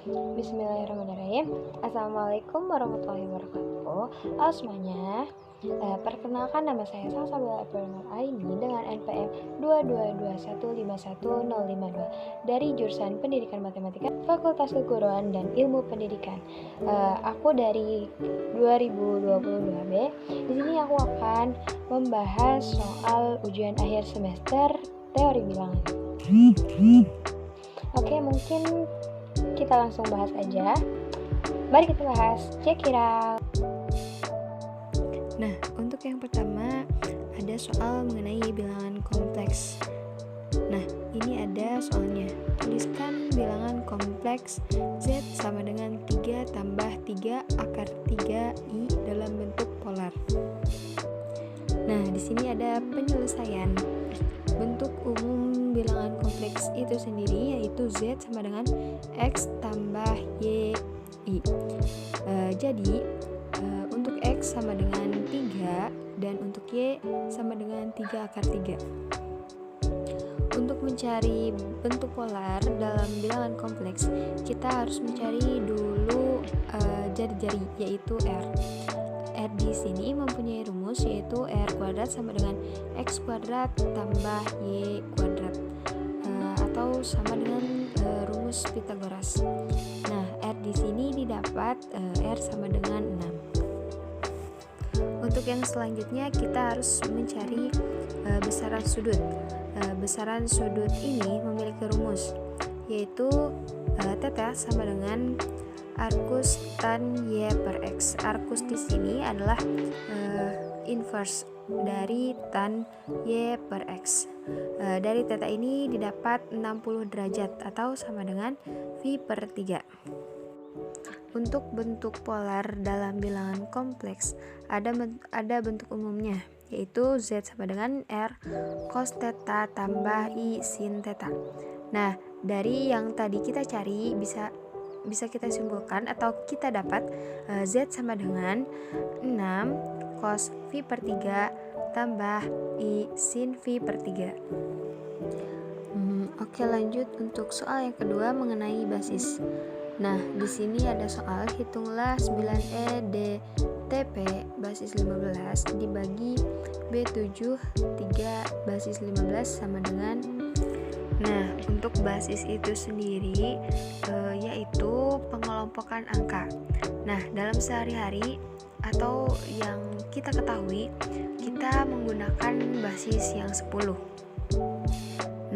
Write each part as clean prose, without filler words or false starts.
Bismillahirrahmanirrahim. Assalamualaikum warahmatullahi wabarakatuh. Halo semuanya. Perkenalkan nama saya Salsabila Epernur Aini dengan NPM 222151052 dari jurusan Pendidikan Matematika Fakultas Keguruan dan Ilmu Pendidikan. Aku dari 2022B. Di sini aku akan membahas soal ujian akhir semester teori bilangan. Oke, mungkin kita langsung bahas aja. Mari kita bahas. Check it out. Nah, untuk yang pertama ada soal mengenai bilangan kompleks. Nah, ini ada soalnya. Tuliskan bilangan kompleks Z sama dengan 3 tambah 3 akar 3I dalam bentuk polar. Nah, di sini ada penyelesaian. Bentuk umum bilangan kompleks itu sendiri yaitu Z sama dengan X tambah YI. Jadi untuk X sama dengan 3 dan untuk Y sama dengan 3 akar 3. Untuk mencari bentuk polar dalam bilangan kompleks, kita harus mencari dulu jari-jari yaitu R. R di sini mempunyai rumus yaitu R kuadrat sama dengan X kuadrat tambah Y kuadrat atau sama dengan rumus Pythagoras. Nah, R di sini didapat R sama dengan 6. Untuk yang selanjutnya kita harus mencari besaran sudut. Besaran sudut ini memiliki rumus yaitu θ sama dengan arcus tan Y per X. Arcus di sini adalah inverse dari tan Y per X. Dari θ ini didapat 60 derajat atau sama dengan V per 3. Untuk bentuk polar dalam bilangan kompleks ada bentuk umumnya yaitu Z sama dengan R cos θ tambah I sin θ. Nah, dari yang tadi kita cari bisa kita simpulkan atau kita dapat Z sama dengan 6 cos V per 3 tambah I sin V per 3. Oke, lanjut untuk soal yang kedua mengenai basis. Nah, di sini ada soal hitunglah 9E DTP basis 15 dibagi B7 3 basis 15 sama dengan. Nah, untuk basis itu sendiri yaitu pengelompokan angka. Nah, dalam sehari-hari atau yang kita ketahui, kita menggunakan basis yang 10.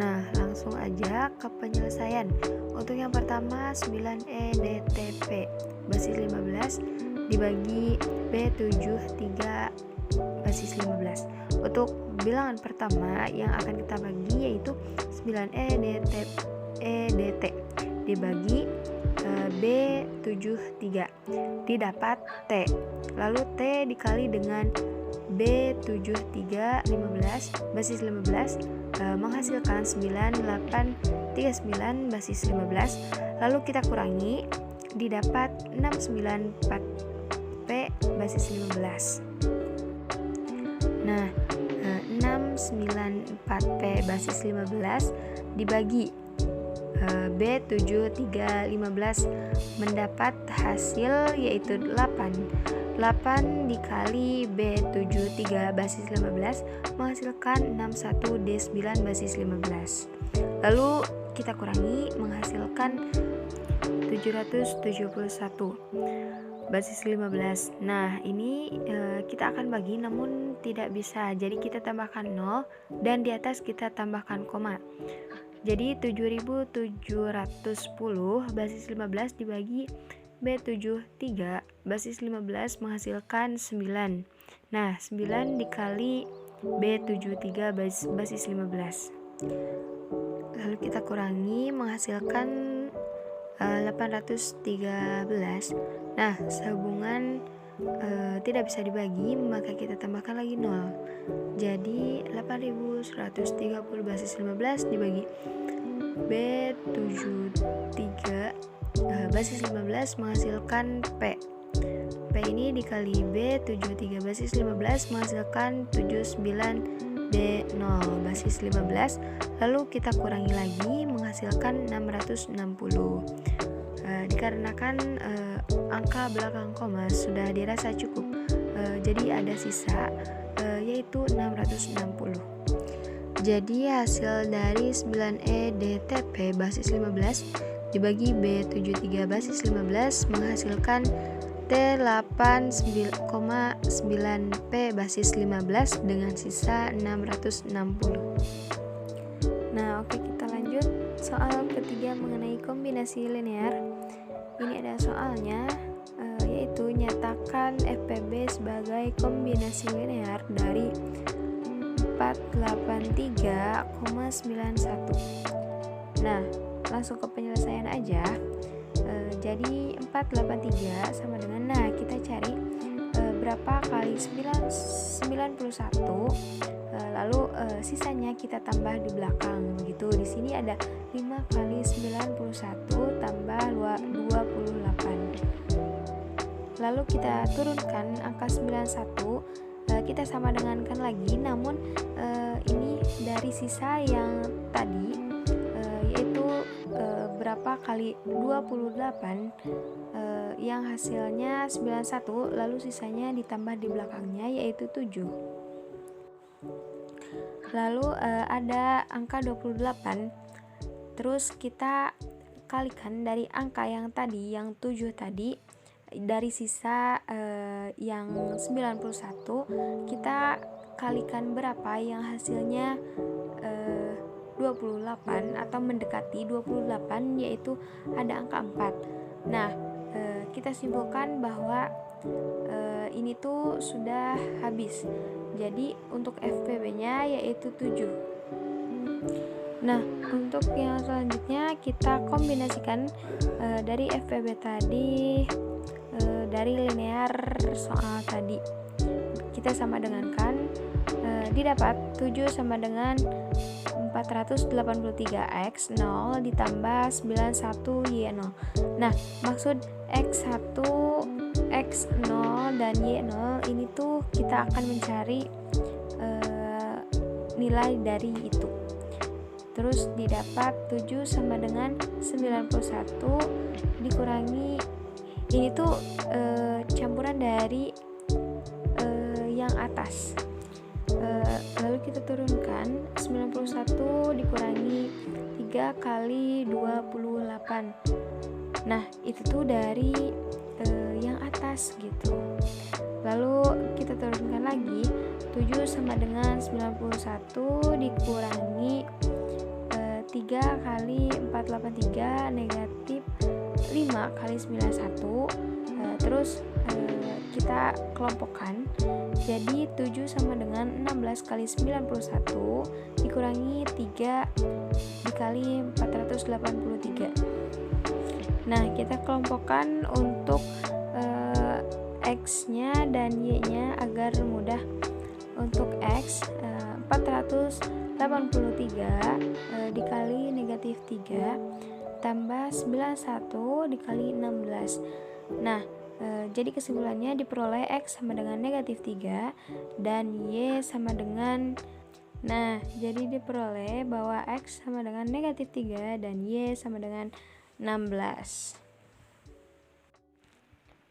Nah, langsung aja ke penyelesaian. Untuk yang pertama 9E DTP basis 15 dibagi B7 3 basis 15. Untuk bilangan pertama yang akan kita bagi yaitu 9E DT dibagi B7 3 didapat T. Lalu T dikali dengan B7 3 15 basis 15 menghasilkan 9 8 39 basis 15. Lalu kita kurangi didapat 694 P basis 15. Nah, 694 P basis 15 dibagi B7 3 15 mendapat hasil yaitu 8 dikali B7 3 basis 15 menghasilkan 61 D9 basis 15. Lalu kita kurangi menghasilkan 771 basis 15. Nah, ini kita akan bagi namun tidak bisa. Jadi kita tambahkan 0 dan di atas kita tambahkan koma. Jadi 7710 basis 15 dibagi B7 3 basis 15 menghasilkan 9. Nah, 9 dikali B7 3 basis 15. Lalu kita kurangi menghasilkan 813. Nah, sehubungan tidak bisa dibagi, maka kita tambahkan lagi 0. Jadi 8130 basis 15 dibagi B73 basis 15 menghasilkan P. P ini dikali B73 basis 15 menghasilkan 79 D0 basis 15. Lalu kita kurangi lagi menghasilkan 660. dikarenakan angka belakang koma sudah dirasa cukup, jadi ada sisa yaitu 660. Jadi hasil dari 9E DTP basis 15 dibagi B73 basis 15 menghasilkan T89,9P basis 15 dengan sisa 660. Nah, oke, kita lanjut. Soal ketiga mengenai kombinasi linear. Ini ada soalnya, yaitu nyatakan FPB sebagai kombinasi linear dari 483,91. Nah, langsung ke penyelesaian aja. Jadi 483 sama dengan, nah kita cari berapa kali 91, lalu sisanya kita tambah di belakang begitu. Di sini ada 5 kali 91 tambah 28. Lalu kita turunkan angka 91, kita sama dengankan lagi, namun ini dari sisa yang tadi, yaitu berapa kali 28, yang hasilnya 91, lalu sisanya ditambah di belakangnya yaitu 7. Lalu ada angka 28, terus kita kalikan dari angka yang tadi, yang 7 tadi, dari sisa yang 91 kita kalikan berapa yang hasilnya 28 atau mendekati 28, yaitu ada angka 4. Nah, kita simpulkan bahwa ini tuh sudah habis. Jadi untuk FPB-nya yaitu 7. Nah, untuk yang selanjutnya kita kombinasikan dari FPB tadi, dari linear soal tadi. Kita sama dengankan, didapat 7 sama dengan 483 X0 ditambah 91Y0. Nah, maksud X1, X0 dan Y0 ini tuh kita akan mencari nilai dari itu. Terus didapat 7 sama dengan 91 dikurangi, ini tuh campuran dari yang atas. Lalu kita turunkan 91 dikurangi 3 kali 28. Nah, itu tuh dari yang atas gitu. Lalu kita turunkan lagi, 7 sama dengan 91 dikurangi 3 kali 483 negatif 5 kali 91. Terus kita kelompokkan, jadi 7 sama dengan 16 kali 91 dikurangi 3 dikali 483. Nah, kita kelompokkan untuk X-nya dan Y-nya agar mudah. Untuk X 483 dikali negatif 3 tambah 91 dikali 16. Nah, jadi kesimpulannya diperoleh X sama dengan negatif 3 dan Y sama dengan, nah jadi diperoleh bahwa X sama dengan negatif 3 dan Y sama dengan 16.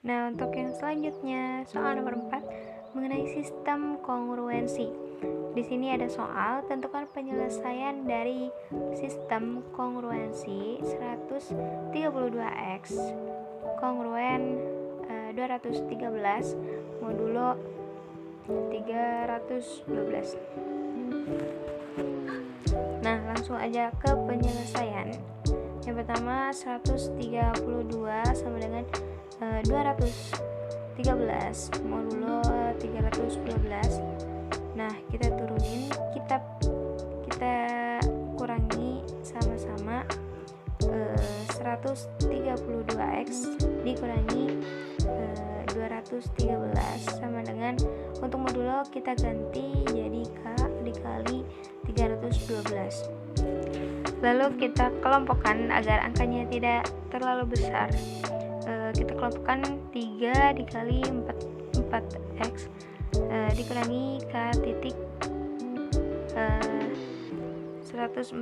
Nah, untuk yang selanjutnya, soal nomor 4 mengenai sistem kongruensi. Di sini ada soal, tentukan penyelesaian dari sistem kongruensi 132X kongruen 213 modulo 312. Nah, langsung aja ke penyelesaian. Yang pertama 132 sama dengan 213 modulo 312. Nah, kita turunin, kita kurangi sama-sama. 132X dikurangi 213 sama dengan, untuk modulo kita ganti jadi K dikali 312. Lalu kita kelompokkan agar angkanya tidak terlalu besar. Kita kelompokkan 3 dikali 4X dikurangi K titik 104.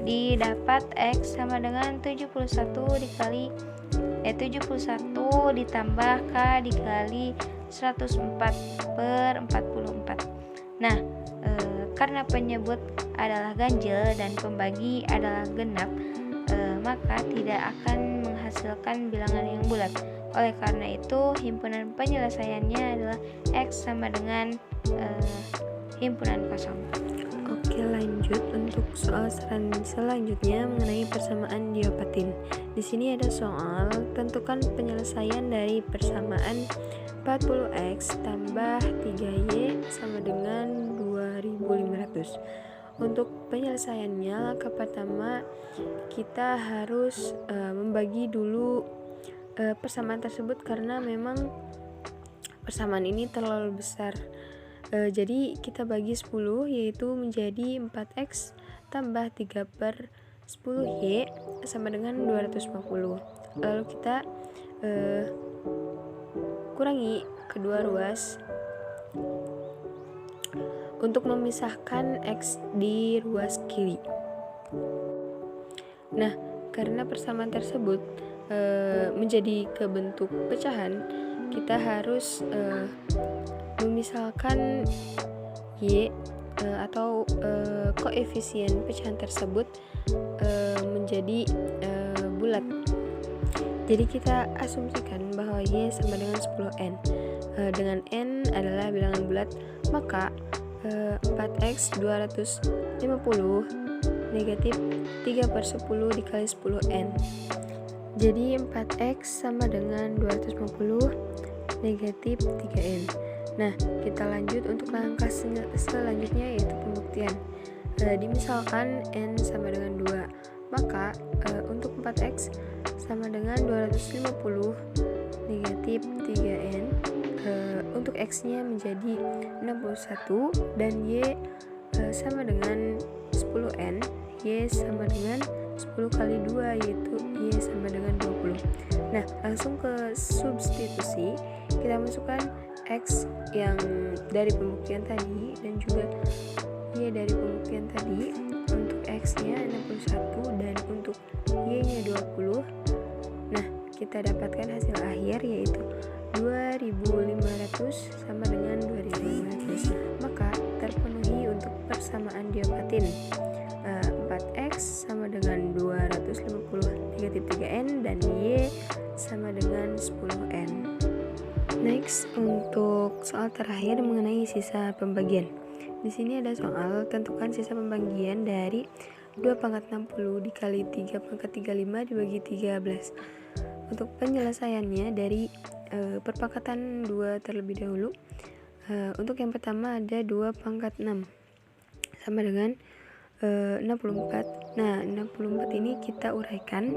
didapat X sama dengan 71 ditambah K dikali 104 per 44. Nah, karena penyebut adalah ganjil dan pembagi adalah genap, maka tidak akan menghasilkan bilangan yang bulat. Oleh karena itu, himpunan penyelesaiannya adalah X sama dengan himpunan kosong. Oke, lanjut untuk soal selanjutnya mengenai persamaan diopatin. Di sini ada soal tentukan penyelesaian dari persamaan 40X tambah 3Y sama dengan 2500. Untuk penyelesaiannya, langkah pertama kita harus membagi dulu persamaan tersebut karena memang persamaan ini terlalu besar. Jadi kita bagi 10, yaitu menjadi 4X tambah 3 per 10Y sama dengan 250. Lalu kita kurangi kedua ruas untuk memisahkan X di ruas kiri. Nah, karena persamaan tersebut menjadi kebentuk pecahan, kita harus memisalkan Y atau koefisien pecahan tersebut menjadi bulat. Jadi kita asumsikan bahwa Y sama dengan 10N. Dengan N adalah bilangan bulat, maka 4X 250 negatif 3 per 10 dikali 10N. Jadi 4X sama dengan 250 negatif 3N. Nah, kita lanjut untuk langkah selanjutnya, yaitu pembuktian. Dimisalkan N sama dengan 2, maka untuk 4X sama dengan 250 negatif 3N. Untuk X nya menjadi 61 dan Y sama dengan 10N. Y sama dengan 10 kali 2, yaitu Y sama dengan 20. Nah, langsung ke substitusi. Kita masukkan X yang dari pembuktian tadi dan juga Y dari pembuktian tadi. Untuk X nya 61 dan untuk Y nya 20. Nah, kita dapatkan hasil akhir, yaitu 2500 sama dengan 2500. Maka terpenuhi untuk persamaan diopatin. 4X sama dengan 250 negatif 3N dan Y sama dengan 10N. Next, untuk soal terakhir mengenai sisa pembagian. Di sini ada soal tentukan sisa pembagian dari 2 pangkat 60 dikali 3 pangkat 35 dibagi 13. Untuk penyelesaiannya dari perpangkatan 2 terlebih dahulu. Untuk yang pertama ada 2 pangkat 6 sama dengan 64. Nah, 64 ini kita uraikan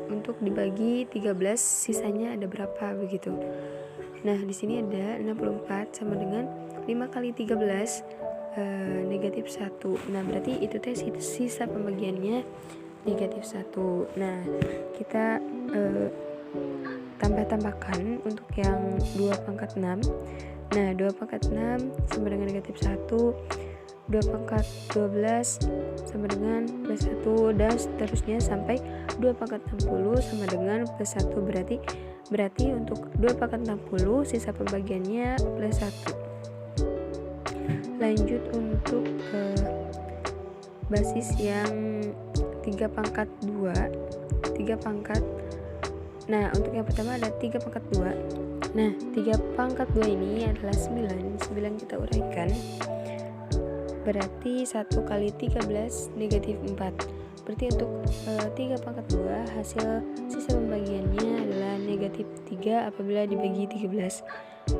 untuk dibagi 13, sisanya ada berapa begitu. Nah, di sini ada 64 sama dengan 5 kali 13 negatif 1. Nah, berarti itu teh sisa pembagiannya negatif 1. Nah, kita tambahkan untuk yang 2 pangkat 6. Nah, 2 pangkat 6 sama dengan negatif 1. 2 pangkat 12 sama dengan plus 1, dan seterusnya sampai 2 pangkat 60 sama dengan plus 1. Berarti untuk 2 pangkat 60 sisa pembagiannya plus 1. Lanjut untuk basis yang 3 pangkat 2. 3 pangkat. Nah, untuk yang pertama ada 3 pangkat 2. Nah, 3 pangkat 2 ini adalah 9. 9 kita uraikan. Berarti 1 kali 13 negatif 4. Berarti untuk 3 pangkat 2 hasil sisa pembagiannya adalah negatif 3 apabila dibagi 13.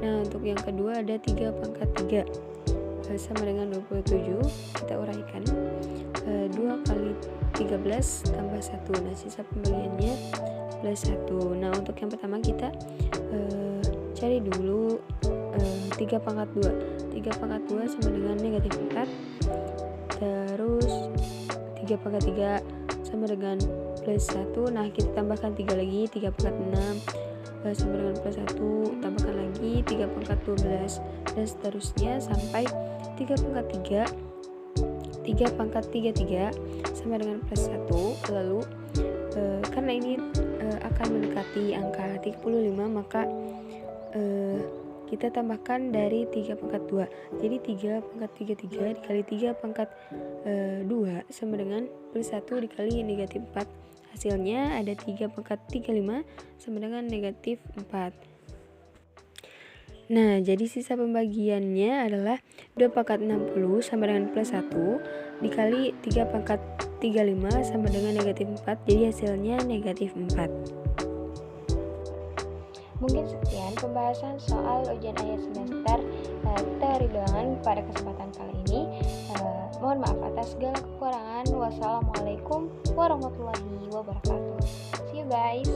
Nah, untuk yang kedua ada 3 pangkat 3 sama dengan 27. Kita uraikan 2 kali 13 tambah 1. Nah, sisa pembagiannya plus 1. Nah, untuk yang pertama kita cari dulu 3 pangkat 2. 3 pangkat 2 sama dengan negatif 4. Terus 3 pangkat 3 sama dengan plus 1. Nah, kita tambahkan 3 lagi. 3 pangkat 6 sama dengan plus 1. Tambahkan lagi 3 pangkat 12. Dan seterusnya sampai 3 pangkat 3 3 pangkat 33 sama dengan plus 1. Lalu karena ini akan mendekati angka 35, maka kita tambahkan dari 3 pangkat 2. Jadi 3 pangkat 33 dikali 3 pangkat 2 sama dengan plus 1 dikali negatif 4. Hasilnya ada 3 pangkat 35 sama dengan negatif 4. Nah, jadi sisa pembagiannya adalah 2 pangkat 60 sama dengan plus 1 dikali 3 pangkat 35 sama dengan negatif 4. Jadi hasilnya negatif 4. Mungkin sekian pembahasan soal ujian akhir semester teori bilangan pada kesempatan kali ini. Mohon maaf atas segala kekurangan. Wassalamualaikum warahmatullahi wabarakatuh. See you guys.